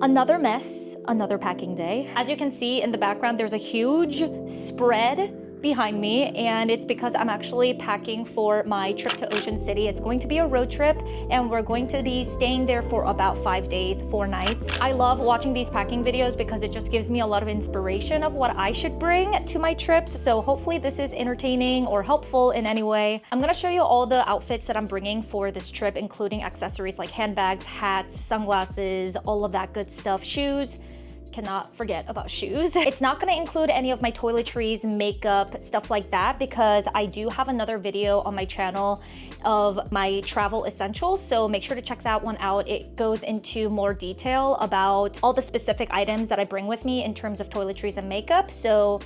Another mess, another packing day. As you can see in the background, there's a huge spread behind me, and it's because I'm actually packing for my trip to Ocean City. It's going to be a road trip, and we're going to be staying there for about 5 days, 4 nights. I love watching these packing videos because it just gives me a lot of inspiration of what I should bring to my trips. So hopefully this is entertaining or helpful in any way. I'm gonna show you all the outfits that I'm bringing for this trip, including accessories like handbags, hats, sunglasses, all of that good stuff, shoes. Cannot forget about shoes. It's not going to include any of my toiletries, makeup, stuff like that, because I do have another video on my channel of my travel essentials, so make sure to check that one out. It goes into more detail about all the specific items that I bring with me in terms of toiletries and makeup, so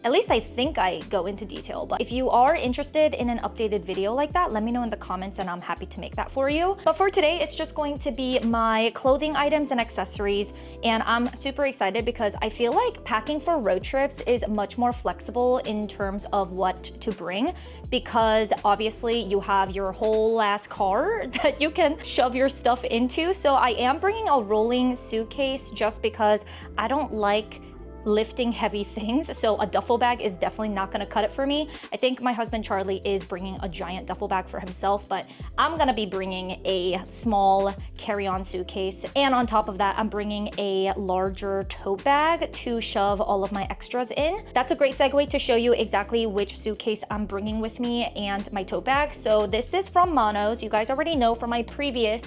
at least I think I go into detail. But if you are interested in an updated video like that, let me know in the comments and I'm happy to make that for you. But for today, it's just going to be my clothing items and accessories. And I'm super excited because I feel like packing for road trips is much more flexible in terms of what to bring, because obviously you have your whole ass car that you can shove your stuff into. So I am bringing a rolling suitcase just because I don't like lifting heavy things, so a duffel bag is definitely not going to cut it for me. I think my husband Charlie is bringing a giant duffel bag for himself, but I'm gonna be bringing a small carry-on suitcase, and on top of that I'm bringing a larger tote bag to shove all of my extras in. That's a great segue to show you exactly which suitcase I'm bringing with me and my tote bag. So this is from Monos. You guys already know from my previous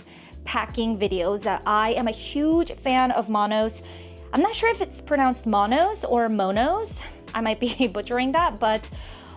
packing videos that I am a huge fan of Monos. I'm not sure if it's pronounced Monos or Monos. I might be butchering that, but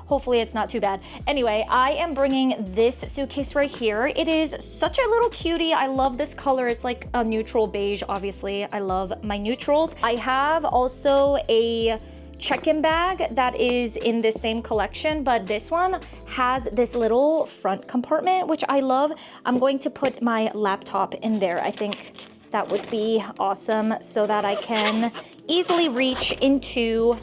hopefully it's not too bad. Anyway, I am bringing this suitcase right here. It is such a little cutie. I love this color. It's like a neutral beige, obviously. I love my neutrals. I have also a check-in bag that is in this same collection, but this one has this little front compartment, which I love. I'm going to put my laptop in there. I think that would be awesome so that I can easily reach into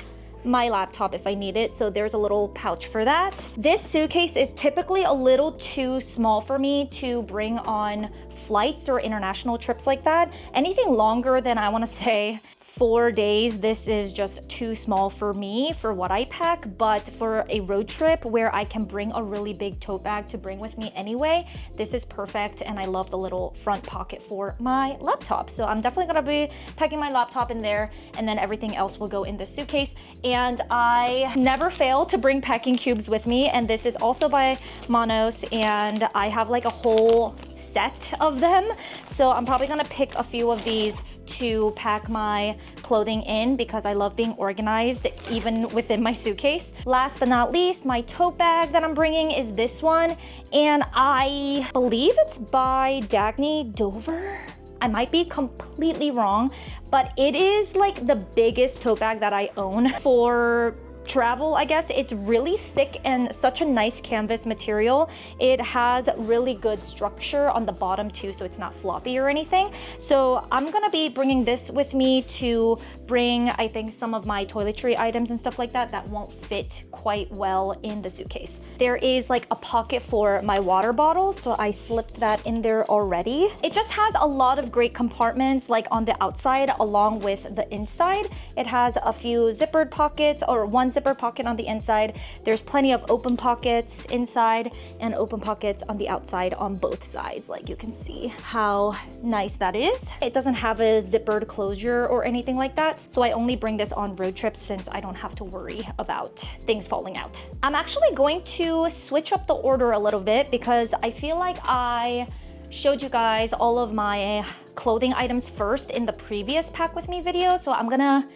my laptop if I need it. So there's a little pouch for that. This suitcase is typically a little too small for me to bring on flights or international trips like that. Anything longer than, I want to say, 4 days, this is just too small for me for what I pack. But for a road trip where I can bring a really big tote bag to bring with me anyway, this is perfect. And I love the little front pocket for my laptop. So I'm definitely gonna be packing my laptop in there, and then everything else will go in this suitcase. And I never fail to bring packing cubes with me, and this is also by Monos, and I have like a whole set of them. So I'm probably gonna pick a few of these to pack my clothing in because I love being organized even within my suitcase. Last but not least, my tote bag that I'm bringing is this one, and I believe it's by Dagny Dover. I might be completely wrong, but it is like the biggest tote bag that I own for travel, I guess. It's really thick and such a nice canvas material. It has really good structure on the bottom too, so it's not floppy or anything. So I'm gonna be bringing this with me to bring, I think, some of my toiletry items and stuff like that that won't fit quite well in the suitcase. There is like a pocket for my water bottle, so I slipped that in there already. It just has a lot of great compartments, like on the outside along with the inside. It has a few zippered pockets, or one zipper pocket on the inside. There's plenty of open pockets inside and open pockets on the outside on both sides. Like, you can see how nice that is. It doesn't have a zippered closure or anything like that, so I only bring this on road trips since I don't have to worry about things falling out. I'm actually going to switch up the order a little bit because I feel like I showed you guys all of my clothing items first in the previous pack with me video, so I'm gonna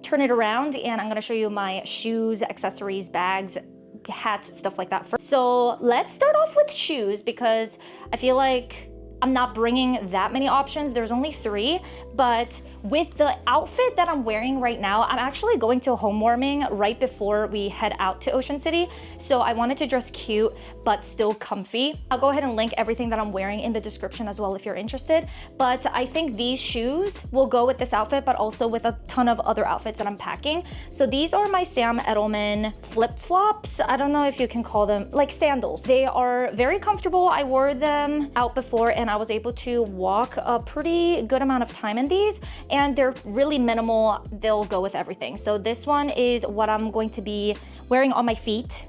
turn it around and I'm gonna show you my shoes, accessories, bags, hats, stuff like that first. So let's start off with shoes because I feel like I'm not bringing that many options. There's only 3, but with the outfit that I'm wearing right now, I'm actually going to a home warming right before we head out to Ocean City. So I wanted to dress cute, but still comfy. I'll go ahead and link everything that I'm wearing in the description as well if you're interested. But I think these shoes will go with this outfit, but also with a ton of other outfits that I'm packing. So these are my Sam Edelman flip-flops. I don't know if you can call them, like sandals. They are very comfortable. I wore them out before and I was able to walk a pretty good amount of time in these, and they're really minimal. They'll go with everything. So this one is what I'm going to be wearing on my feet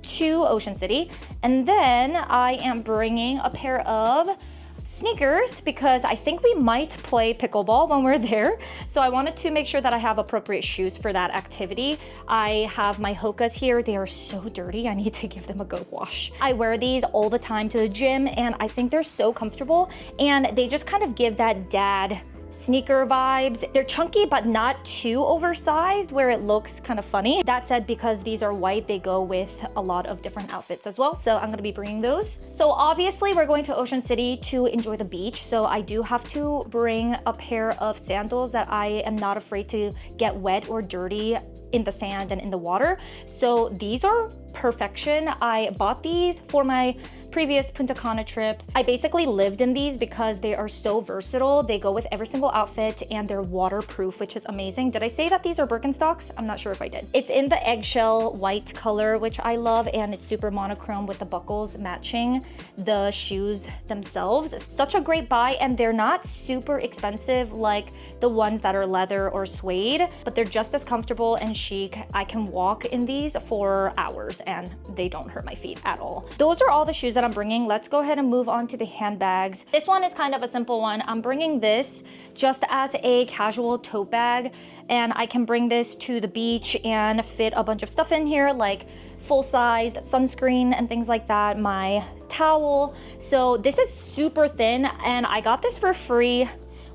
to Ocean City. And then I am bringing a pair of sneakers because I think we might play pickleball when we're there. So I wanted to make sure that I have appropriate shoes for that activity. I have my Hokas here. They are so dirty. I need to give them a good wash. I wear these all the time to the gym, and I think they're so comfortable, and they just kind of give that dad sneaker vibes. They're chunky but not too oversized where it looks kind of funny. That said, because these are white, they go with a lot of different outfits as well. So I'm gonna be bringing those. So obviously we're going to Ocean City to enjoy the beach. So I do have to bring a pair of sandals that I am not afraid to get wet or dirty in the sand and in the water. So these are perfection. I bought these for my previous Punta Cana trip. I basically lived in these because they are so versatile. They go with every single outfit, and they're waterproof, which is amazing. Did I say that these are Birkenstocks? I'm not sure if I did. It's in the eggshell white color, which I love, and it's super monochrome with the buckles matching the shoes themselves. Such a great buy, and they're not super expensive like the ones that are leather or suede, but they're just as comfortable and chic. I can walk in these for hours and they don't hurt my feet at all. Those are all the shoes that I'm bringing. Let's go ahead and move on to the handbags. This one is kind of a simple one. I'm bringing this just as a casual tote bag, and I can bring this to the beach and fit a bunch of stuff in here, like full-sized sunscreen and things like that, my towel. So this is super thin, and I got this for free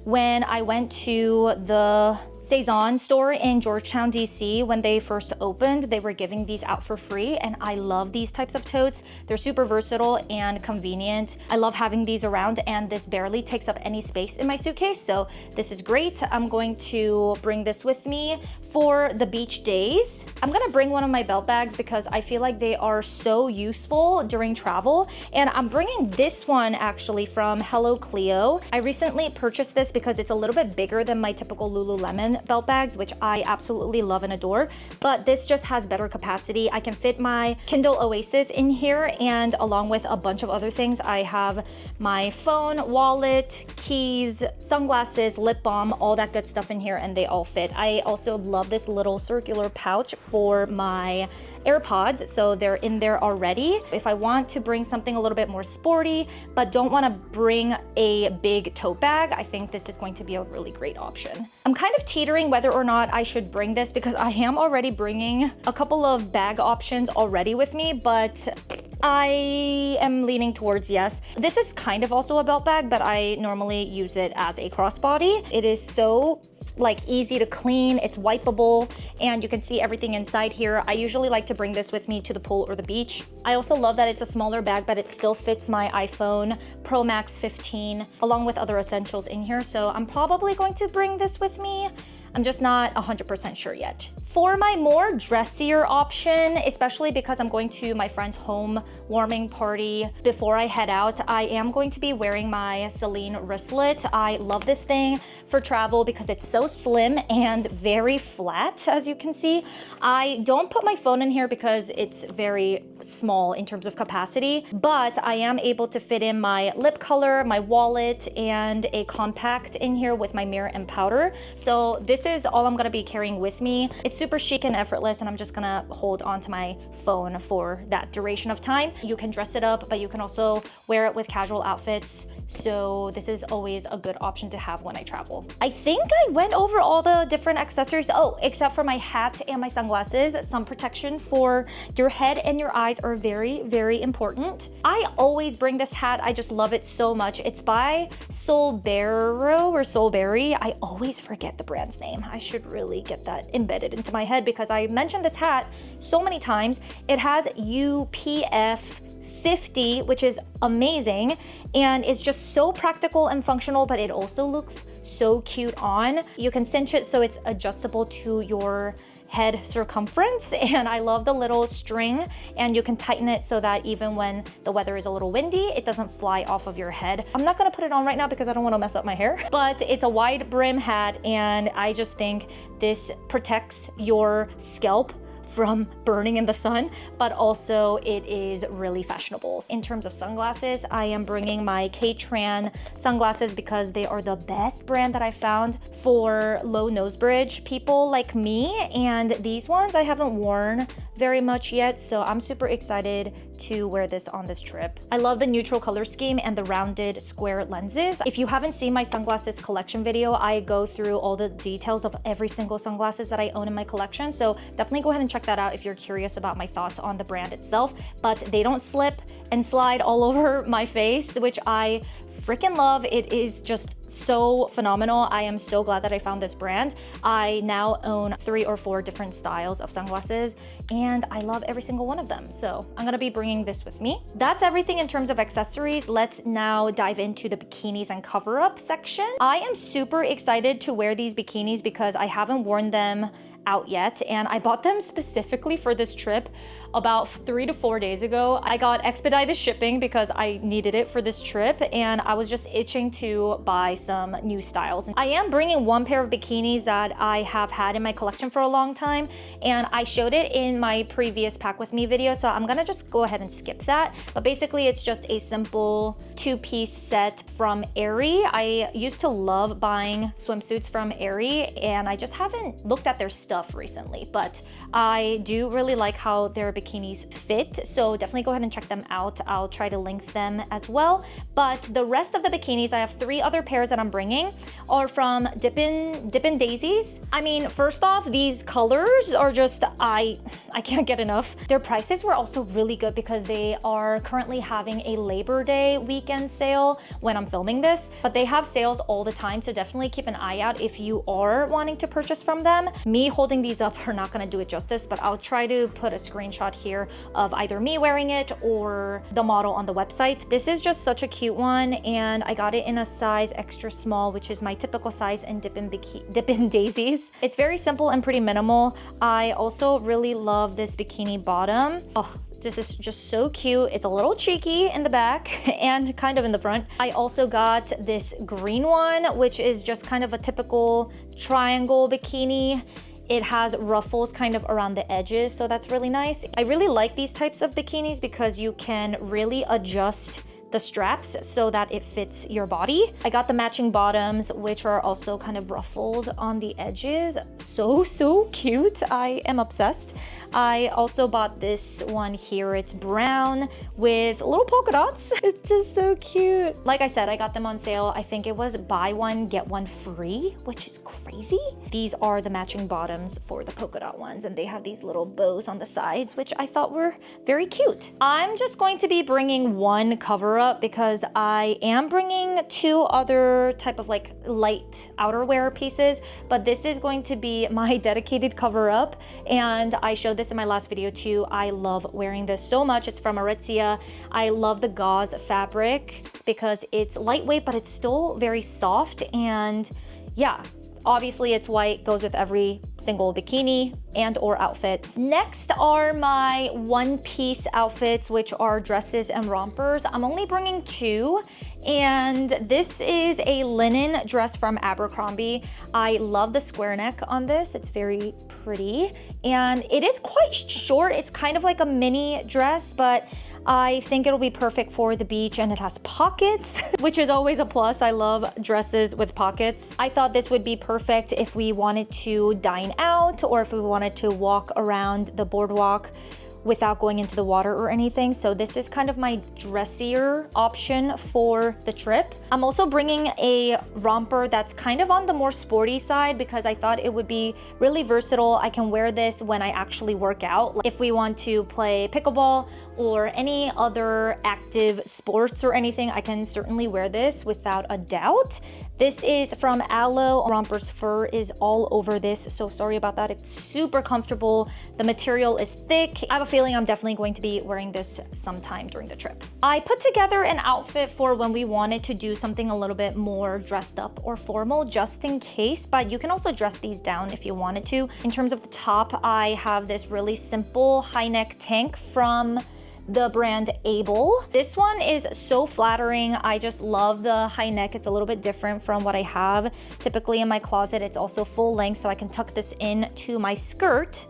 when I went to the Saison store in Georgetown, DC. When they first opened, they were giving these out for free, and I love these types of totes. They're super versatile and convenient. I love having these around, and this barely takes up any space in my suitcase, so this is great. I'm going to bring this with me for the beach days. I'm gonna bring one of my belt bags because I feel like they are so useful during travel, and I'm bringing this one actually from Hello Cleo. I recently purchased this because it's a little bit bigger than my typical Lululemon belt bags, which I absolutely love and adore, but this just has better capacity. I can fit my Kindle Oasis in here, and along with a bunch of other things. I have my phone, wallet, keys, sunglasses, lip balm, all that good stuff in here, and they all fit. I also love this little circular pouch for my AirPods, so they're in there already. If I want to bring something a little bit more sporty, but don't want to bring a big tote bag, I think this is going to be a really great option. I'm kind of teetering whether or not I should bring this because I am already bringing a couple of bag options already with me, but I am leaning towards yes. This is kind of also a belt bag, but I normally use it as a crossbody. It is so easy to clean, it's wipeable, and you can see everything inside here. I usually like to bring this with me to the pool or the beach. I also love that it's a smaller bag, but it still fits my iPhone Pro Max 15 along with other essentials in here, so I'm probably going to bring this with me. I'm just not 100% sure yet. For my more dressier option, especially because I'm going to my friend's home warming party before I head out, I am going to be wearing my Celine wristlet. I love this thing for travel because it's so slim and very flat, as you can see. I don't put my phone in here because it's very small in terms of capacity, but I am able to fit in my lip color, my wallet, and a compact in here with my mirror and powder. So this is all I'm gonna be carrying with me. It's super chic and effortless, and I'm just gonna hold onto my phone for that duration of time. You can dress it up, but you can also wear it with casual outfits. So this is always a good option to have when I travel. I think I went over all the different accessories. Oh, except for my hat and my sunglasses. Sun protection for your head and your eyes are very, very important. I always bring this hat. I just love it so much. It's by Solbero or Solberry. I always forget the brand's name. I should really get that embedded into my head because I mentioned this hat so many times. It has UPF 50, which is amazing, and it's just so practical and functional, but it also looks so cute on. You can cinch it so it's adjustable to your head circumference, and I love the little string, and you can tighten it so that even when the weather is a little windy, it doesn't fly off of your head. I'm not gonna put it on right now because I don't want to mess up my hair, but it's a wide brim hat, and I just think this protects your scalp from burning in the sun, but also it is really fashionable. In terms of sunglasses, I am bringing my K-Tran sunglasses because they are the best brand that I found for low nose bridge people like me. And these ones I haven't worn very much yet, so I'm super excited to wear this on this trip. I love the neutral color scheme and the rounded square lenses. If you haven't seen my sunglasses collection video, I go through all the details of every single sunglasses that I own in my collection, so definitely go ahead and check that out if you're curious about my thoughts on the brand itself. But they don't slip and slide all over my face, which I freaking love. It is just so phenomenal. I am so glad that I found this brand. I now own 3 or 4 different styles of sunglasses and I love every single one of them. So I'm gonna be bringing this with me. That's everything in terms of accessories. Let's now dive into the bikinis and cover-up section. I am super excited to wear these bikinis because I haven't worn them out yet, and I bought them specifically for this trip about 3 to 4 days ago. I got expedited shipping because I needed it for this trip, and I was just itching to buy some new styles. I am bringing one pair of bikinis that I have had in my collection for a long time, and I showed it in my previous pack with me video, so I'm gonna just go ahead and skip that. But basically it's just a simple 2-piece set from Aerie. I used to love buying swimsuits from Aerie, and I just haven't looked at their stuff recently, but I do really like how their bikinis fit, so definitely go ahead and check them out. I'll try to link them as well. But the rest of the bikinis, I have 3 other pairs that I'm bringing, are from Dippin' Daisies. I mean, first off, these colors are just, I can't get enough. Their prices were also really good because they are currently having a Labor Day weekend sale when I'm filming this, but they have sales all the time, so definitely keep an eye out if you are wanting to purchase from them. Me holding these up are not gonna do it justice, but I'll try to put a screenshot here of either me wearing it or the model on the website. This is just such a cute one, and I got it in a size extra small, which is my typical size in Dippin' Daisies. It's very simple and pretty minimal. I also really love this bikini bottom. Oh, this is just so cute. It's a little cheeky in the back and kind of in the front. I also got this green one, which is just kind of a typical triangle bikini. It has ruffles kind of around the edges, so that's really nice. I really like these types of bikinis because you can really adjust the straps so that it fits your body. I got the matching bottoms, which are also kind of ruffled on the edges. So cute. I am obsessed. I also bought this one here. It's brown with little polka dots. It's just so cute. Like I said, I got them on sale. I think it was buy one, get one free, which is crazy. These are the matching bottoms for the polka dot ones, and they have these little bows on the sides, which I thought were very cute. I'm just going to be bringing one cover up because I am bringing 2 other type of like light outerwear pieces, but this is going to be my dedicated cover up, and I showed this in my last video too. I love wearing this so much. It's from Aritzia. I love the gauze fabric because it's lightweight, but it's still very soft, and yeah, obviously it's white, goes with every single bikini and or outfits. Next are my one-piece outfits, which are dresses and rompers. I'm only bringing 2, and this is a linen dress from Abercrombie. I love the square neck on this. It's very pretty, and it is quite short. It's kind of like a mini dress, but I think it'll be perfect for the beach, and it has pockets, which is always a plus. I love dresses with pockets. I thought this would be perfect if we wanted to dine out or if we wanted to walk around the boardwalk without going into the water or anything. So this is kind of my dressier option for the trip. I'm also bringing a romper that's kind of on the more sporty side because I thought it would be really versatile. I can wear this when I actually work out. If we want to play pickleball or any other active sports or anything, I can certainly wear this without a doubt. This is from Aloe. Romper's fur is all over this, so sorry about that. It's super comfortable. The material is thick. I have a feeling I'm definitely going to be wearing this sometime during the trip. I put together an outfit for when we wanted to do something a little bit more dressed up or formal, just in case, but you can also dress these down if you wanted to. In terms of the top, I have this really simple high neck tank from the brand Able. This one is so flattering. I just love the high neck. It's a little bit different from what I have typically in my closet. It's also full length, so I can tuck this in to my skirt,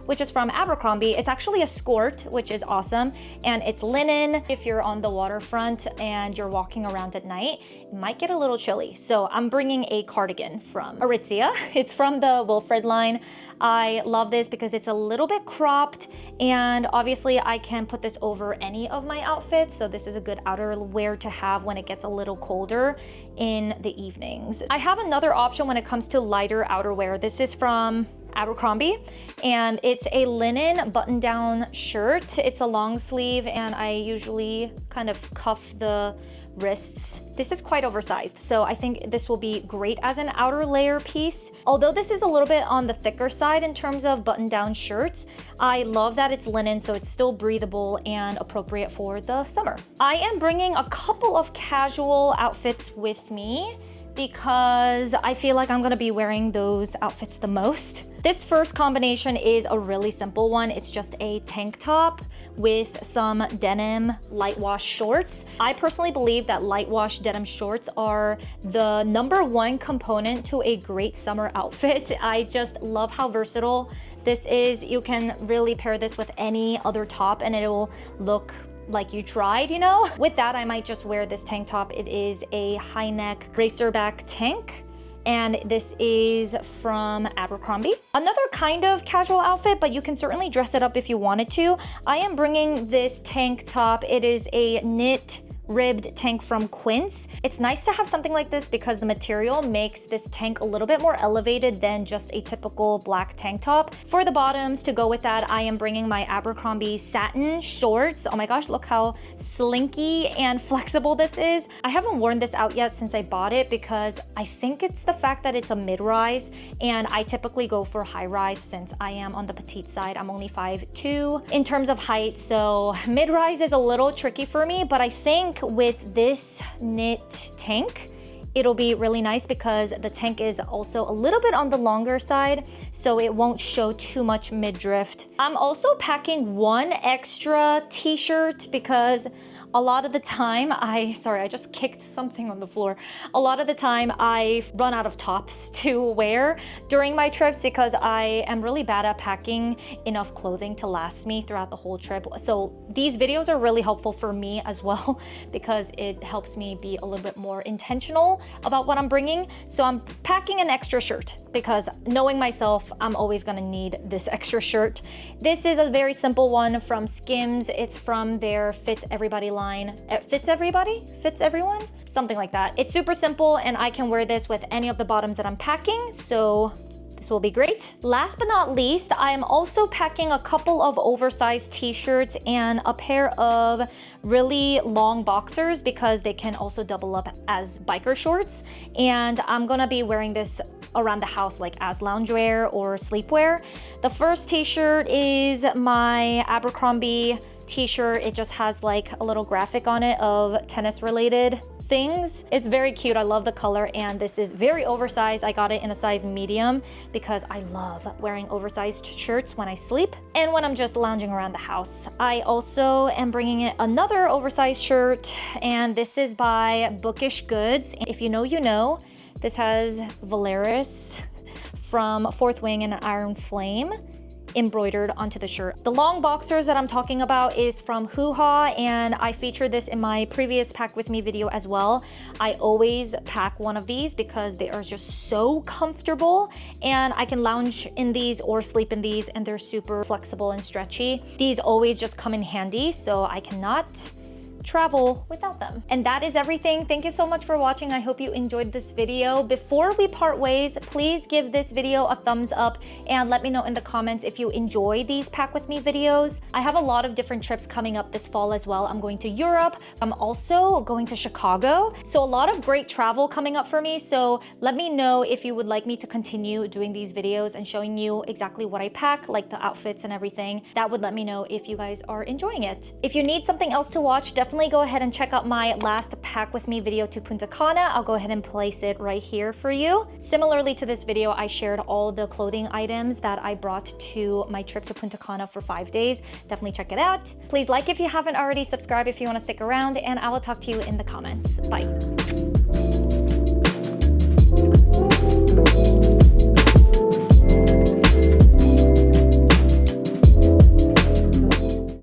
which is from Abercrombie. It's actually a skirt, which is awesome, and it's linen. If you're on the waterfront and you're walking around at night, it might get a little chilly. So I'm bringing a cardigan from Aritzia. It's from the Wilfred line. I love this because it's a little bit cropped, and obviously I can put this over any of my outfits. So this is a good outerwear to have when it gets a little colder in the evenings. I have another option when it comes to lighter outerwear. This is from Abercrombie, and it's a linen button-down shirt. It's a long sleeve, and I usually kind of cuff the wrists. This is quite oversized, so I think this will be great as an outer layer piece. Although this is a little bit on the thicker side in terms of button-down shirts, I love that it's linen, so it's still breathable and appropriate for the summer. I am bringing a couple of casual outfits with me because I feel like I'm gonna be wearing those outfits the most. This first combination is a really simple one. It's just a tank top with some denim light wash shorts. I personally believe that light wash denim shorts are the #1 component to a great summer outfit. I just love how versatile this is. You can really pair this with any other top and it'll look like you tried, you know? With that, I might just wear this tank top. It is a high neck racerback tank, and this is from Abercrombie. Another kind of casual outfit, but you can certainly dress it up if you wanted to. I am bringing this tank top. It is a knit ribbed tank from Quince. It's nice to have something like this because the material makes this tank a little bit more elevated than just a typical black tank top. For the bottoms, to go with that, I am bringing my Abercrombie satin shorts. Oh my gosh, look how slinky and flexible this is. I haven't worn this out yet since I bought it because I think it's the fact that it's a mid-rise, and I typically go for high-rise since I am on the petite side. I'm only 5'2" in terms of height, so mid-rise is a little tricky for me, but I think with this knit tank, it'll be really nice because the tank is also a little bit on the longer side, so it won't show too much midriff. I'm also packing one extra t-shirt because a lot of the time I just kicked something on the floor. A lot of the time I run out of tops to wear during my trips because I am really bad at packing enough clothing to last me throughout the whole trip. So these videos are really helpful for me as well because it helps me be a little bit more intentional about what I'm bringing. So I'm packing an extra shirt because knowing myself, I'm always gonna need this extra shirt. This is a very simple one from Skims. It's from their Fits Everybody line. Fits Everybody? Fits Everyone? Something like that. It's super simple and I can wear this with any of the bottoms that I'm packing, so this will be great. Last but not least, I am also packing a couple of oversized t-shirts and a pair of really long boxers because they can also double up as biker shorts. And I'm gonna be wearing this around the house like as loungewear or sleepwear. The first t-shirt is my Abercrombie t-shirt. It just has like a little graphic on it of tennis related things. It's very cute. I love the color, and this is very oversized. I got it in a size medium because I love wearing oversized shirts when I sleep and when I'm just lounging around the house. I also am bringing in another oversized shirt, and this is by Bookish Goods. If you know, you know. This has Valeris from Fourth Wing and Iron Flame embroidered onto the shirt. The long boxers that I'm talking about is from Hoo Ha, and I featured this in my previous pack with me video as well. I always pack one of these because they are just so comfortable, and I can lounge in these or sleep in these, and they're super flexible and stretchy. These always just come in handy, so I cannot travel without them. And that is everything. Thank you so much for watching. I hope you enjoyed this video. Before we part ways, please give this video a thumbs up and let me know in the comments if you enjoy these pack with me videos. I have a lot of different trips coming up this fall as well. I'm going to Europe. I'm also going to Chicago. So a lot of great travel coming up for me. So let me know if you would like me to continue doing these videos and showing you exactly what I pack, like the outfits and everything. That would let me know if you guys are enjoying it. If you need something else to watch, definitely go ahead and check out my last pack with me video to Punta Cana. I'll go ahead and place it right here for you. Similarly to this video, I shared all the clothing items that I brought to my trip to Punta Cana for 5 days. Definitely check it out. Please like if you haven't already, subscribe if you want to stick around, and I will talk to you in the comments. Bye.